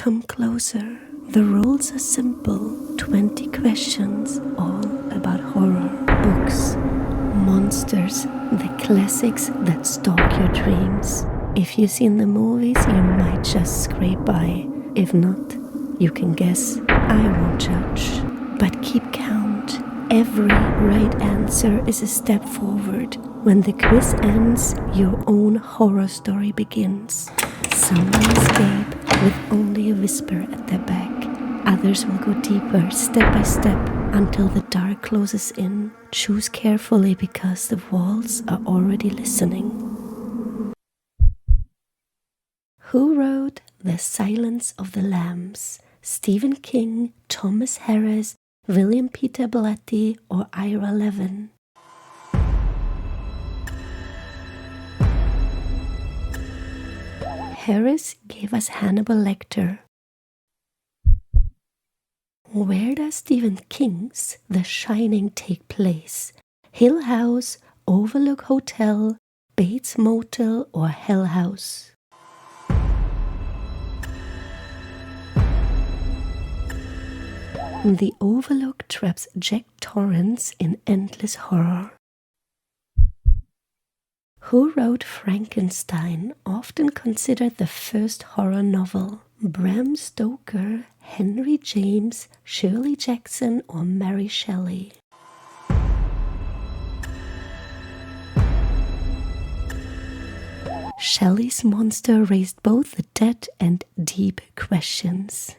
Come closer. The rules are simple. 20 questions, all about horror. Books, monsters, the classics that stalk your dreams. If you've seen the movies, you might just scrape by. If not, you can guess. I won't judge. But keep count. Every right answer is a step forward. When the quiz ends, your own horror story begins. Some will escape with only a whisper at their back. Others will go deeper, step by step, until the dark closes in. Choose carefully because the walls are already listening. Who wrote The Silence of the Lambs? Stephen King, Thomas Harris, William Peter Blatty, or Ira Levin? Harris gave us Hannibal Lecter. Where does Stephen King's The Shining take place? Hill House, Overlook Hotel, Bates Motel, or Hell House? The Overlook traps Jack Torrance in endless horror. Who wrote Frankenstein, often considered the first horror novel? Bram Stoker, Henry James, Shirley Jackson, or Mary Shelley? Shelley's monster raised both the dead and deep questions.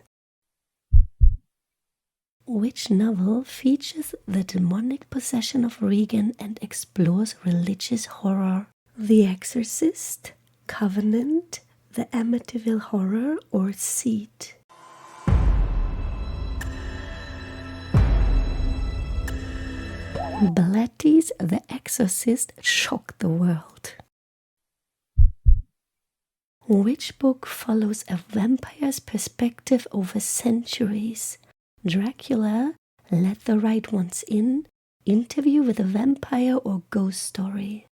Which novel features the demonic possession of Regan and explores religious horror? The Exorcist, Covenant, The Amityville Horror, or Seed? Blatty's The Exorcist shocked the world. Which book follows a vampire's perspective over centuries? Dracula, Let the Right Ones In, Interview with a Vampire, or Ghost Story?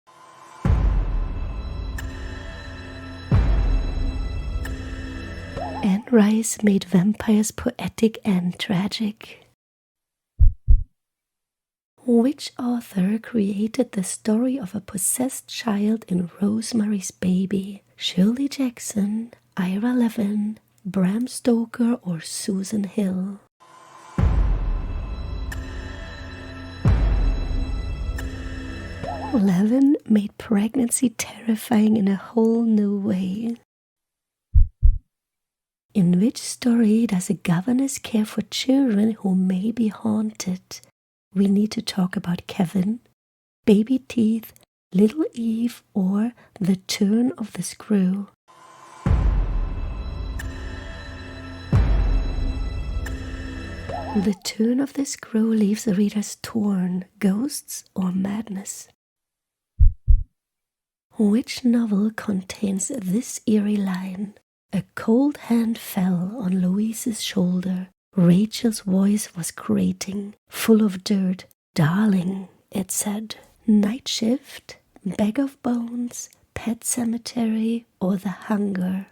Anne Rice made vampires poetic and tragic. Which author created the story of a possessed child in Rosemary's Baby? Shirley Jackson, Ira Levin, Bram Stoker, or Susan Hill? Levin made pregnancy terrifying in a whole new way. In which story does a governess care for children who may be haunted? We need to talk about Kevin, Baby Teeth, Little Eve, or The Turn of the Screw. The Turn of the Screw leaves the readers torn, ghosts or madness. Which novel contains this eerie line? A cold hand fell on Louise's shoulder. Rachel's voice was grating, full of dirt. Darling, it said. Night Shift, Bag of Bones, Pet Cemetery, or The Hunger?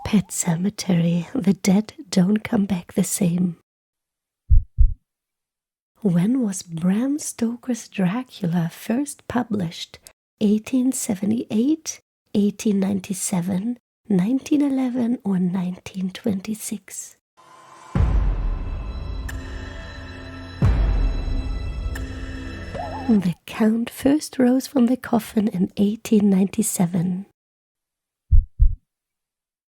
Pet Cemetery. The dead don't come back the same. When was Bram Stoker's Dracula first published? 1878, 1897, 1911, or 1926? The Count first rose from the coffin in 1897.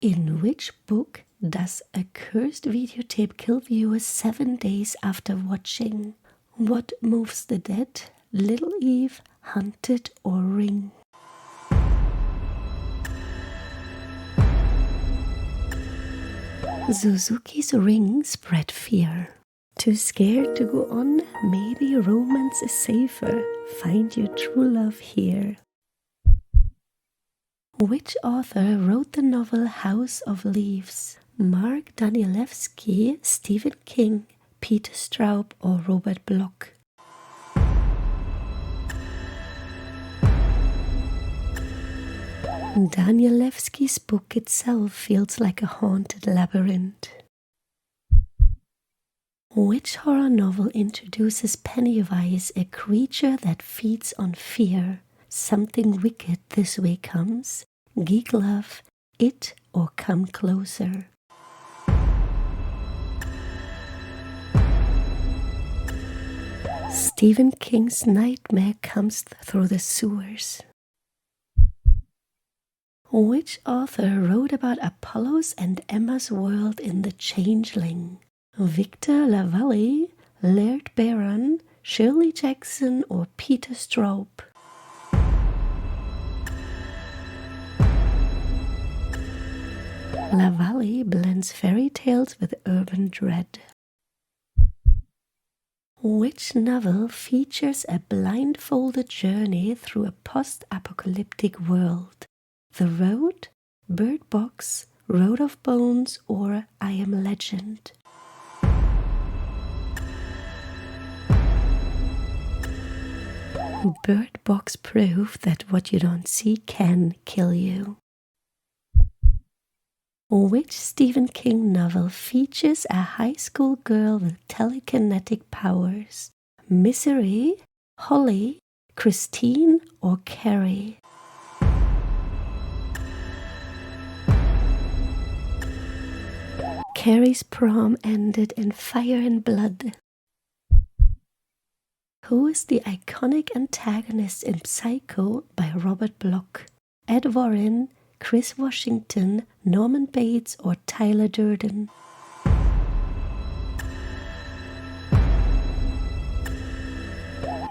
In which book does a cursed videotape kill viewers 7 days after watching? What Moves the Dead, Little Eve, Hunted, or Ring? Suzuki's Ring spread fear. Too scared to go on? Maybe romance is safer. Find your true love here. Which author wrote the novel House of Leaves? Mark Danielewski, Stephen King, Peter Straub, or Robert Bloch? Danielewski's book itself feels like a haunted labyrinth. Which horror novel introduces Pennywise, a creature that feeds on fear? Something Wicked This Way Comes, Geek Love, It, or Come Closer? Stephen King's nightmare comes through the sewers. Which author wrote about Apollo's and Emma's world in The Changeling? Victor Lavallee, Laird Barron, Shirley Jackson, or Peter Straub? Lavallee blends fairy tales with urban dread. Which novel features a blindfolded journey through a post-apocalyptic world? The Road, Bird Box, Road of Bones, or I Am Legend? Bird Box proof that what you don't see can kill you. Which Stephen King novel features a high school girl with telekinetic powers? Misery, Holly, Christine, or Carrie? Carrie's prom ended in fire and blood. Who is the iconic antagonist in Psycho by Robert Bloch? Ed Warren, Chris Washington, Norman Bates, or Tyler Durden?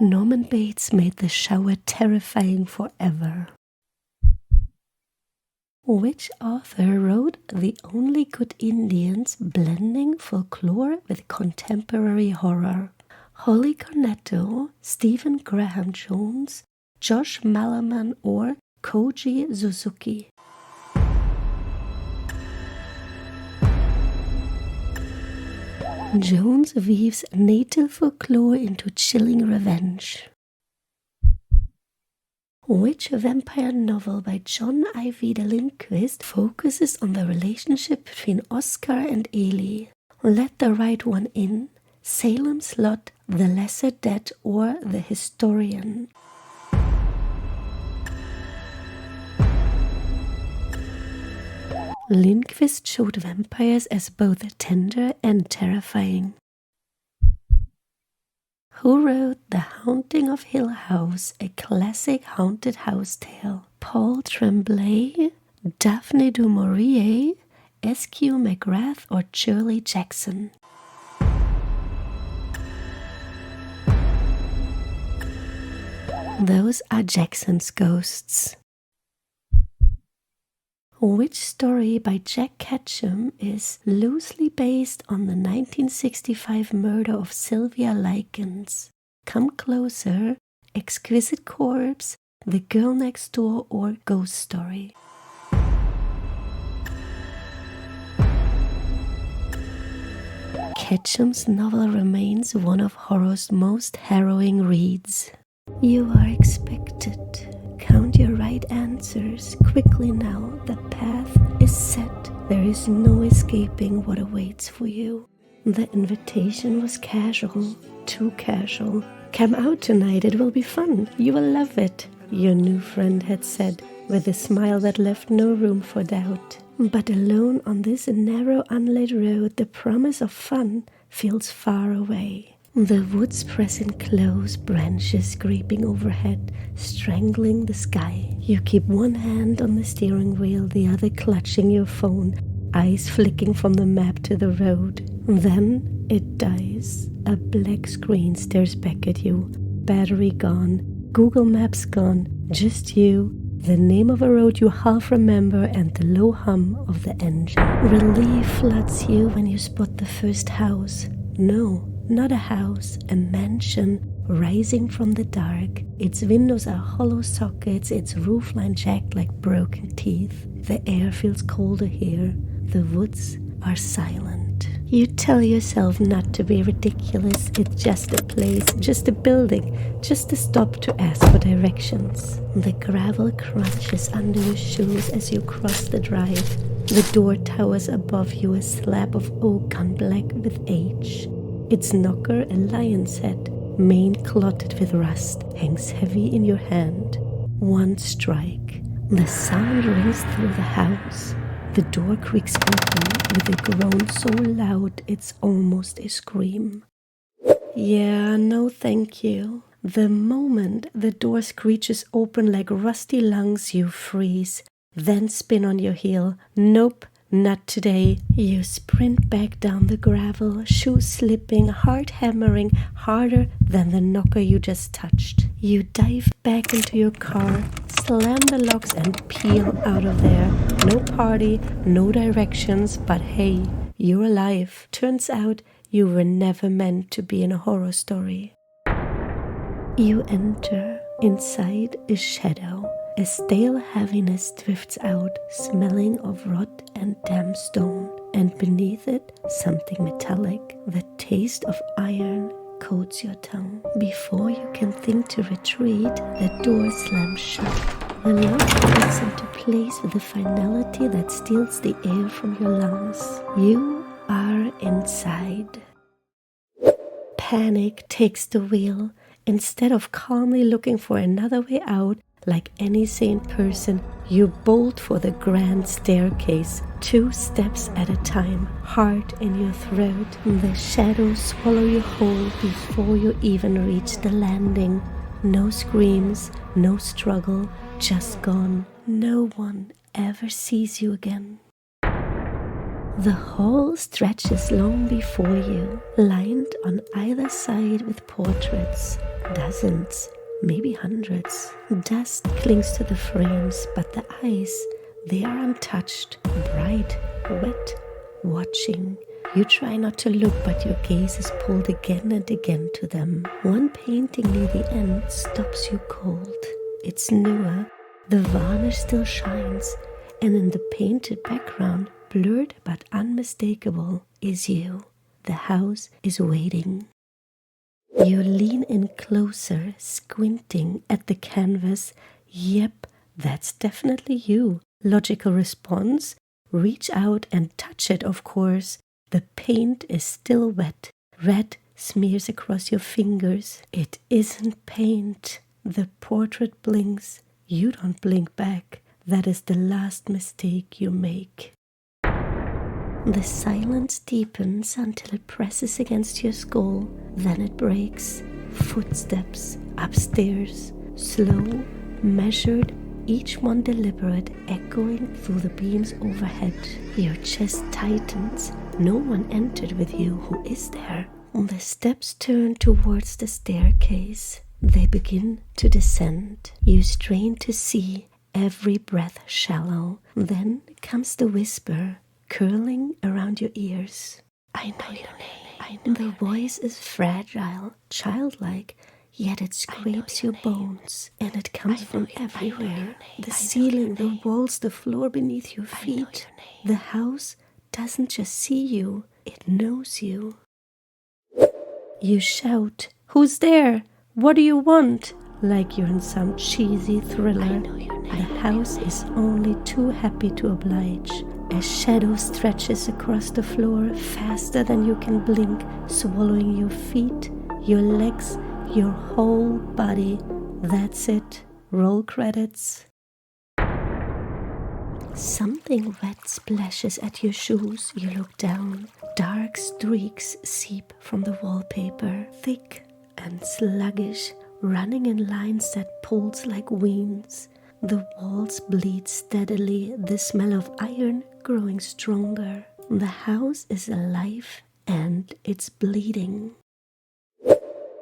Norman Bates made the shower terrifying forever. Which author wrote The Only Good Indians, blending folklore with contemporary horror? Holly Cornetto, Stephen Graham Jones, Josh Malerman, or Koji Suzuki? Jones weaves native folklore into chilling revenge. Which vampire novel by John Ajvide Lindqvist focuses on the relationship between Oscar and Eli? Let the Right One In, Salem's Lot, The Lesser Dead, or The Historian? Lindqvist showed vampires as both tender and terrifying. Who wrote The Haunting of Hill House, a classic haunted house tale? Paul Tremblay, Daphne du Maurier, S.Q. McGrath, or Shirley Jackson? Those are Jackson's ghosts. Which story by Jack Ketchum is loosely based on the 1965 murder of Sylvia Likens? Come Closer, Exquisite Corpse, The Girl Next Door, or Ghost Story? Ketchum's novel remains one of horror's most harrowing reads. You are expected. Count your right answers quickly now. The path is set. There is no escaping what awaits for you. The invitation was casual, too casual. Come out tonight, it will be fun. You will love it, your new friend had said, with a smile that left no room for doubt. But alone on this narrow, unlit road, the promise of fun feels far away. The woods pressing close, branches scraping overhead, strangling the sky. You keep one hand on the steering wheel, the other clutching your phone, eyes flicking from the map to the road. Then it dies. A black screen stares back at you. Battery gone, Google Maps gone, just you, the name of a road you half remember, and the low hum of the engine. Relief floods you when you spot the first house. No, not a house, a mansion rising from the dark. Its windows are hollow sockets, its roofline jagged like broken teeth. The air feels colder here. The woods are silent. You tell yourself not to be ridiculous. It's just a place, just a building, just a stop to ask for directions. The gravel crunches under your shoes as you cross the drive. The door towers above you, a slab of oak gone black with age. Its knocker, a lion's head, mane clotted with rust, hangs heavy in your hand. One strike. The sound rings through the house. The door creaks open with a groan so loud it's almost a scream. Yeah, no thank you. The moment the door screeches open like rusty lungs, you freeze, then spin on your heel. Nope, not today. You sprint back down the gravel, shoes slipping, heart hammering harder than the knocker you just touched. You dive back into your car, slam the locks and peel out of there. No party, no directions, but hey, you're alive. Turns out you were never meant to be in a horror story. You enter. Inside is shadow. A stale heaviness drifts out, smelling of rot and damp stone. And beneath it, something metallic. The taste of iron coats your tongue. Before you can think to retreat, the door slams shut. The lock clicks into place with a finality that steals the air from your lungs. You are inside. Panic takes the wheel. Instead of calmly looking for another way out, like any sane person, you bolt for the grand staircase, 2 steps at a time, heart in your throat. The shadows swallow you whole before you even reach the landing. No screams, no struggle, just gone. No one ever sees you again. The hall stretches long before you, lined on either side with portraits. Dozens, maybe hundreds. Dust clings to the frames, but the eyes, they are untouched, bright, wet, watching. You try not to look, but your gaze is pulled again and again to them. One painting near the end stops you cold. It's newer, the varnish still shines, and in the painted background, blurred but unmistakable, is you. The house is waiting. You lean in closer, squinting at the canvas. Yep, that's definitely you. Logical response? Reach out and touch it, of course. The paint is still wet. Red smears across your fingers. It isn't paint. The portrait blinks. You don't blink back. That is the last mistake you make. The silence deepens until it presses against your skull. Then it breaks. Footsteps upstairs, slow, measured, each one deliberate, echoing through the beams overhead. Your chest tightens. No one entered with you. Who is there? The steps turn towards the staircase. They begin to descend. You strain to see, every breath shallow. Then comes the whisper, curling around your ears. I know your name. The voice is fragile, childlike, yet it scrapes your bones, and it comes from everywhere. The ceiling, the walls, the floor beneath your feet. The house doesn't just see you, it knows you. You shout, "Who's there? What do you want?" Like you're in some cheesy thriller. The house is only too happy to oblige. A shadow stretches across the floor faster than you can blink, swallowing your feet, your legs, your whole body. That's it. Roll credits. Something wet splashes at your shoes. You look down. Dark streaks seep from the wallpaper, thick and sluggish, running in lines that pulse like veins. The walls bleed steadily, the smell of iron growing stronger. The house is alive and it's bleeding.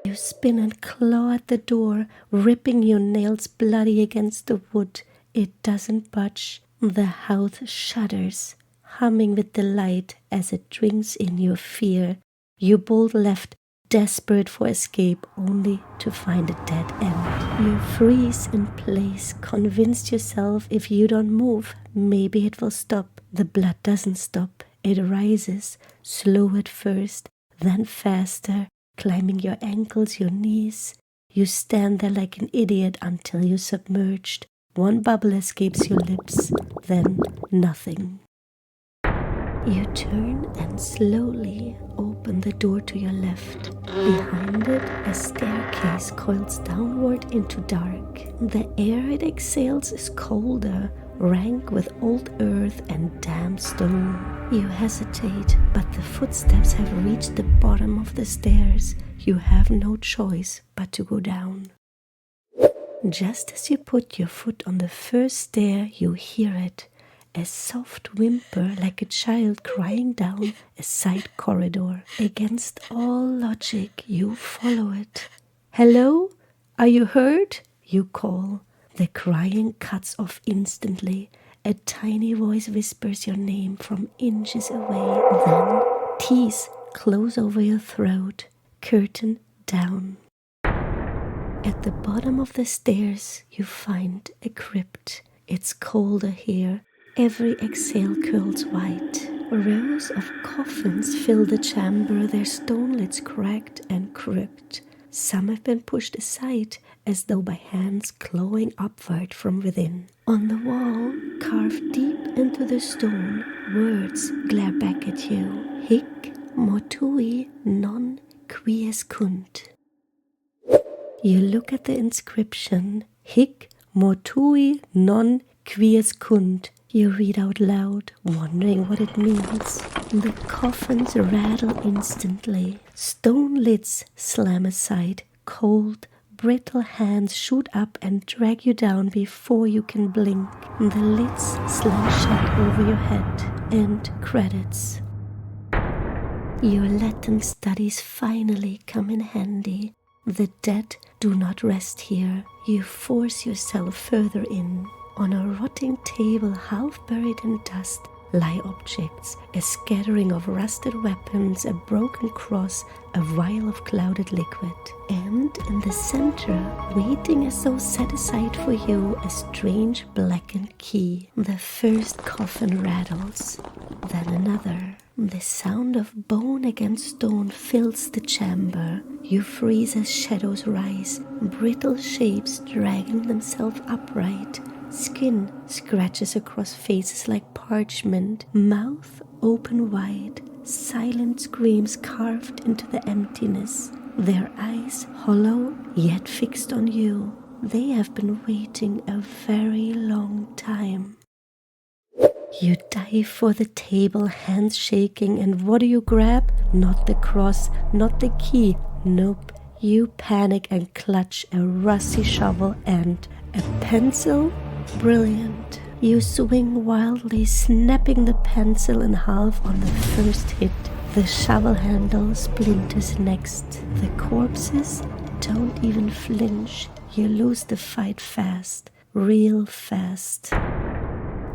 You spin and claw at the door, ripping your nails bloody against the wood. It doesn't budge. The house shudders, humming with delight as it drinks in your fear. You bolt left, desperate for escape, only to find a dead end. You freeze in place, convinced yourself if you don't move, maybe it will stop. The blood doesn't stop. It rises, slow at first, then faster, climbing your ankles, your knees. You stand there like an idiot until you're submerged. One bubble escapes your lips, then nothing. You turn and slowly open the door to your left. Behind it, a staircase coils downward into dark. The air it exhales is colder, rank with old earth and damp stone. You hesitate, but the footsteps have reached the bottom of the stairs. You have no choice but to go down. Just as you put your foot on the first stair, you hear it. A soft whimper like a child crying down a side corridor. Against all logic, you follow it. "Hello? Are you hurt?" you call. The crying cuts off instantly. A tiny voice whispers your name from inches away. Then teeth close over your throat. Curtain down. At the bottom of the stairs, you find a crypt. It's colder here. Every exhale curls white. Rows of coffins fill the chamber, their stone lids cracked and crooked. Some have been pushed aside, as though by hands clawing upward from within. On the wall, carved deep into the stone, words glare back at you. Hic mortui non quiescunt. You look at the inscription. Hic mortui non quiescunt. You read out loud, wondering what it means. The coffins rattle instantly. Stone lids slam aside. Cold, brittle hands shoot up and drag you down before you can blink. The lids slam shut over your head. End credits. Your Latin studies finally come in handy. The dead do not rest here. You force yourself further in. On a rotting table half buried in dust lie objects, a scattering of rusted weapons, a broken cross, a vial of clouded liquid. And in the center, waiting as though set aside for you, a strange blackened key. The first coffin rattles, then another. The sound of bone against stone fills the chamber. You freeze as shadows rise, brittle shapes dragging themselves upright. Skin scratches across faces like parchment, mouth open wide, silent screams carved into the emptiness. Their eyes hollow yet fixed on you. They have been waiting a very long time. You dive for the table, hands shaking, and what do you grab? Not the cross, not the key. Nope. You panic and clutch a rusty shovel and a pencil. Brilliant. You swing wildly, snapping the pencil in half on the first hit. The shovel handle splinters next. The corpses don't even flinch. You lose the fight fast, real fast.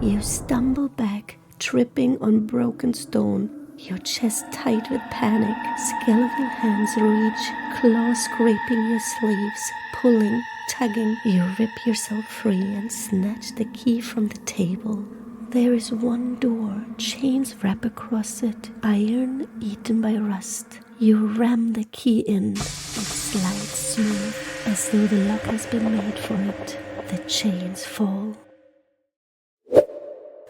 You stumble back, tripping on broken stone. Your chest tight with panic. Skeletal hands reach, claws scraping your sleeves, pulling, tugging. You rip yourself free and snatch the key from the table. There is one door, chains wrap across it, iron eaten by rust. You ram the key in. It slides smooth, as though the lock has been made for it. The chains fall.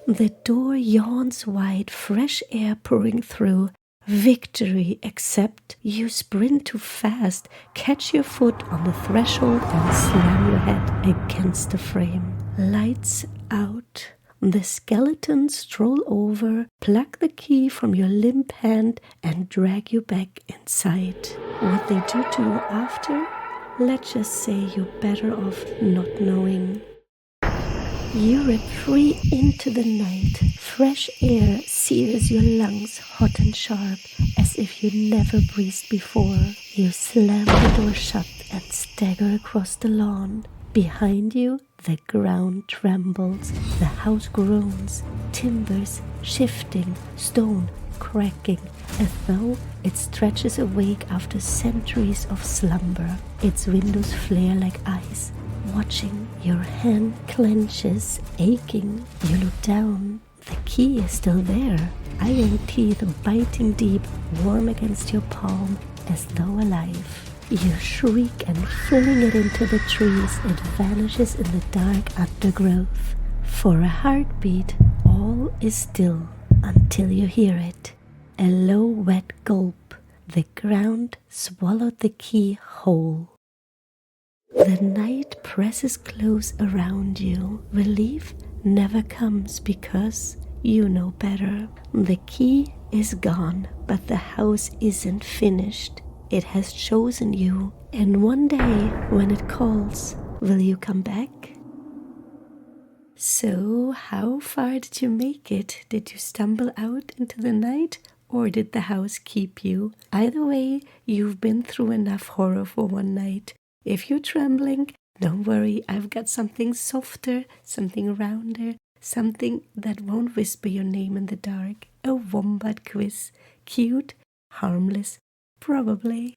The door yawns wide, fresh air pouring through. Victory, except you sprint too fast, catch your foot on the threshold and slam your head against the frame. Lights out. The skeletons stroll over, pluck the key from your limp hand and drag you back inside. What they do to you after? Let's just say you're better off not knowing. You rip free into the night. Fresh air sears your lungs hot and sharp, as if you never breathed before. You slam the door shut and stagger across the lawn. Behind you, the ground trembles, the house groans, timbers shifting, stone cracking, as though it stretches awake after centuries of slumber. Its windows flare like ice. Watching, your hand clenches, aching. You look down. The key is still there, iron teeth biting deep, warm against your palm, as though alive. You shriek, and filling it into the trees, it vanishes in the dark undergrowth. For a heartbeat, all is still until you hear it. A low, wet gulp. The ground swallowed the key whole. The night presses close around you. Relief never comes because you know better. The key is gone, but the house isn't finished. It has chosen you, and one day when it calls, will you come back? So, how far did you make it? Did you stumble out into the night, or did the house keep you? Either way, you've been through enough horror for one night. If you're trembling, don't worry, I've got something softer, something rounder, something that won't whisper your name in the dark. A wombat quiz. Cute, harmless, probably.